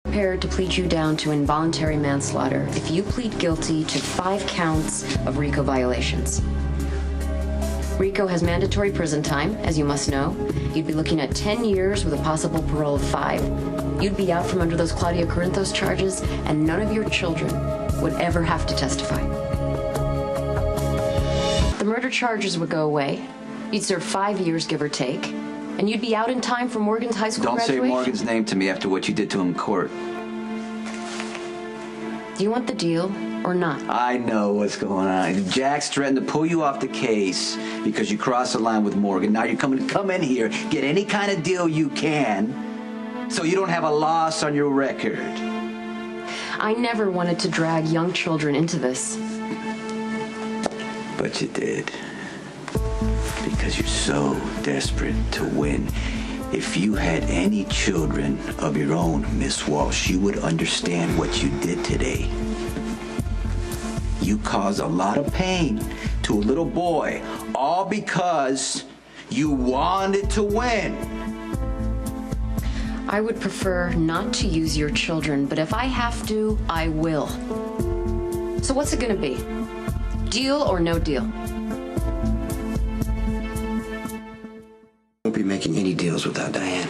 Prepared to plead you down to involuntary manslaughter if you plead guilty to 5 counts of RICO violations. RICO has mandatory prison time, as you must know. You'd be looking at 10 years with a possible parole of 5. You'd be out from under those Claudia Corinthos charges, and none of your children would ever have to testify. The murder charges would go away. You'd serve 5 years, give or take, and you'd be out in time for Morgan's high school graduation. Don't say Morgan's name to me after what you did to him in court. Do you want the deal or not? I know what's going on. Jack's threatened to pull you off the case because you crossed the line with Morgan. Now you're coming to come in here, get any kind of deal you can, so you don't have a loss on your record. I never wanted to drag young children into this. But you did. Because you're so desperate to win. If you had any children of your own, Miss Walsh, you would understand what you did today. You caused a lot of pain to a little boy, all because you wanted to win. I would prefer not to use your children, but if I have to, I will. So what's it gonna be? Deal or no deal? Won't be making any deals without Diane.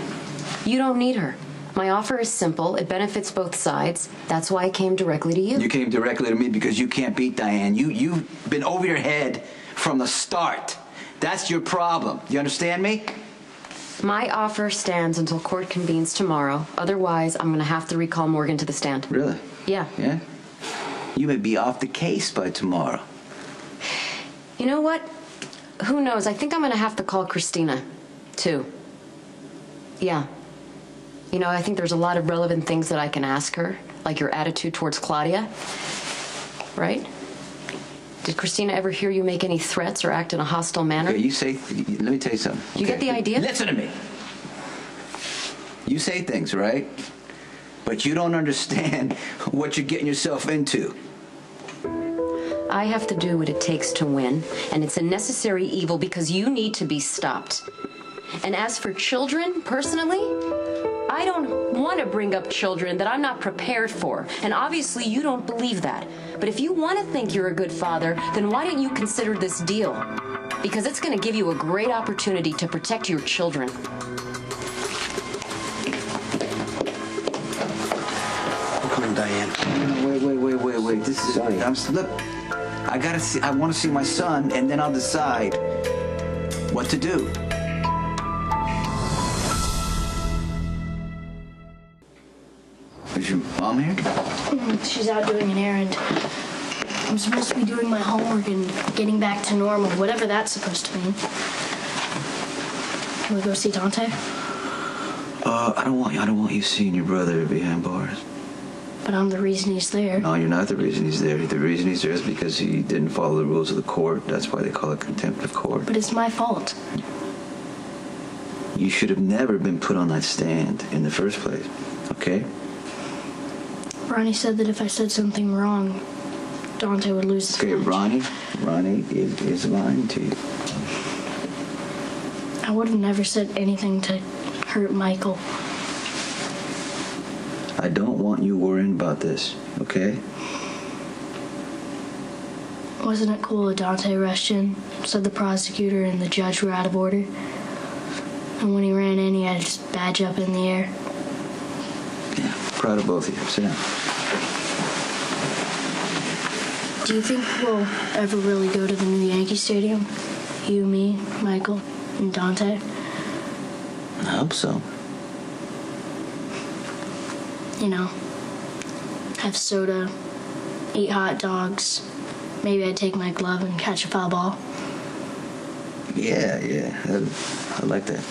You don't need her. My offer is simple. It benefits both sides. That's why I came directly to you. You came directly to me because you can't beat Diane. You've been over your head from the start. That's your problem. You understand me? My offer stands until court convenes tomorrow. Otherwise, I'm going to have to recall Morgan to the stand. Really? Yeah. Yeah? You may be off the case by tomorrow. You know what? Who knows? I think I'm going to have to call Christina, too. Yeah. You know, I think there's a lot of relevant things that I can ask her, like your attitude towards Claudia. Right? Did Christina ever hear you make any threats or act in a hostile manner? Okay, you say... Let me tell you something. You get the idea? Listen to me. You say things, right? But you don't understand what you're getting yourself into. I have to do what it takes to win, and it's a necessary evil because you need to be stopped. And as for children, personally, I don't want to bring up children that I'm not prepared for. And obviously you don't believe that. But if you want to think you're a good father, then why don't you consider this deal? Because it's going to give you a great opportunity to protect your children. Come on, Diane. Wait. This is... Sonny. Look, I gotta see... I want to see my son, and then I'll decide what to do. Is your mom here? She's out doing an errand. I'm supposed to be doing my homework and getting back to normal, whatever that's supposed to mean. Can we go see Dante? I don't want you seeing your brother behind bars. But I'm the reason he's there. No, you're not the reason he's there. The reason he's there is because he didn't follow the rules of the court. That's why they call it contempt of court. But it's my fault. You should have never been put on that stand in the first place, okay? Ronnie said that if I said something wrong, Dante would lose his Okay, match. Ronnie is lying to you. I would have never said anything to hurt Michael. I don't want you worrying about this, okay? Wasn't it cool that Dante rushed in, said the prosecutor and the judge were out of order? And when he ran in, he had his badge up in the air. Yeah, proud of both of you. Sit down. Do you think we'll ever really go to the new Yankee Stadium? You, me, Michael, and Dante? I hope so. You know, have soda, eat hot dogs. Maybe I'd take my glove and catch a foul ball. Yeah. I like that.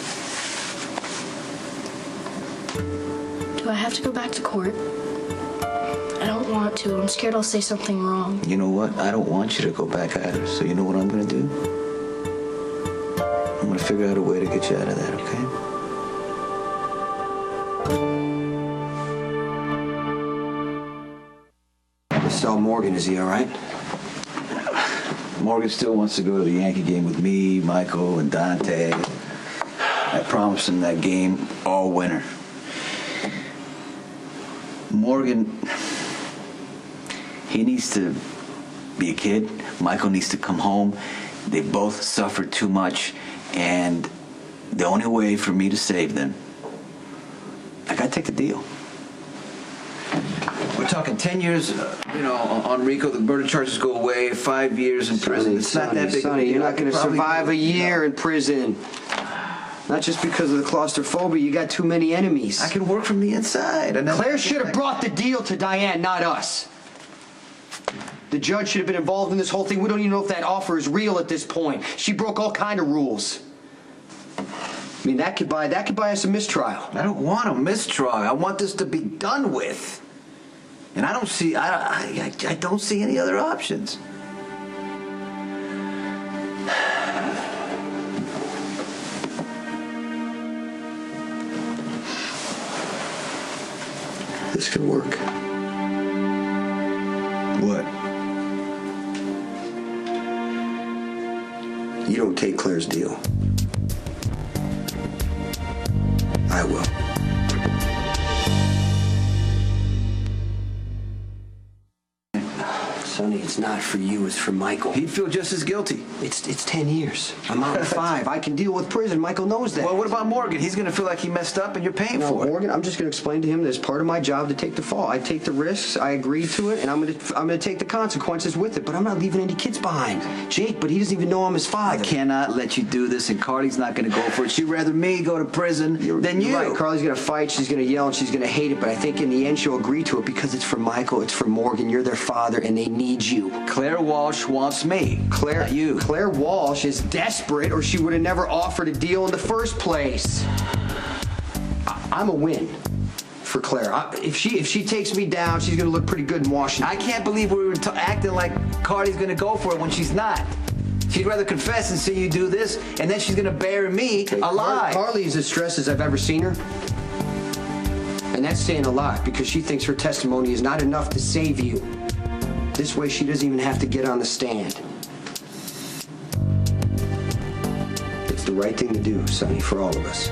Do I have to go back to court? I don't want to. I'm scared I'll say something wrong. You know what? I don't want you to go back either. So you know what I'm going to do? I'm going to figure out a way to get you out of that, okay? Saw Morgan, is he all right? Morgan still wants to go to the Yankee game with me, Michael, and Dante. I promised him that game all winter. Morgan, he needs to be a kid. Michael needs to come home. They both suffered too much, and the only way for me to save them, I gotta take the deal. We're talking 10 years, on Rico. The murder charges go away. 5 years in prison. It's not that big. Sonny, you're not going to survive a year in prison. Not just because of the claustrophobia. You got too many enemies. I can work from the inside. Claire should have brought the deal to Diane, not us. The judge should have been involved in this whole thing. We don't even know if that offer is real at this point. She broke all kind of rules. I mean, that could buy us a mistrial. I don't want a mistrial. I want this to be done with. And I don't see any other options. This could work. What? You don't take Claire's deal. I will. Sonny, it's not for you, it's for Michael. He'd feel just as guilty. It's 10 years. I'm out in 5. I can deal with prison. Michael knows that. Well, what about Morgan? He's going to feel like he messed up and you're paying for it. Morgan, I'm just going to explain to him that it's part of my job to take the fall. I take the risks, I agreed to it, and I'm going to take the consequences with it, but I'm not leaving any kids behind. Jake, but he doesn't even know I'm his father. I cannot let you do this, and Carly's not going to go for it. She'd rather me go to prison than you. You're right. Carly's going to fight, she's going to yell, and she's going to hate it, but I think in the end she'll agree to it because it's for Michael, it's for Morgan, you're their father, and they need you. Claire Walsh wants me. Not you. Claire Walsh is desperate, or she would have never offered a deal in the first place. I'm a win for Claire. If she takes me down, she's going to look pretty good in Washington. I can't believe we were acting like Carly's going to go for it when she's not. She'd rather confess and say you do this, and then she's going to bury me alive. Carly's as stressed as I've ever seen her. And that's saying a lot, because she thinks her testimony is not enough to save you. This way, she doesn't even have to get on the stand. It's the right thing to do, Sonny, for all of us.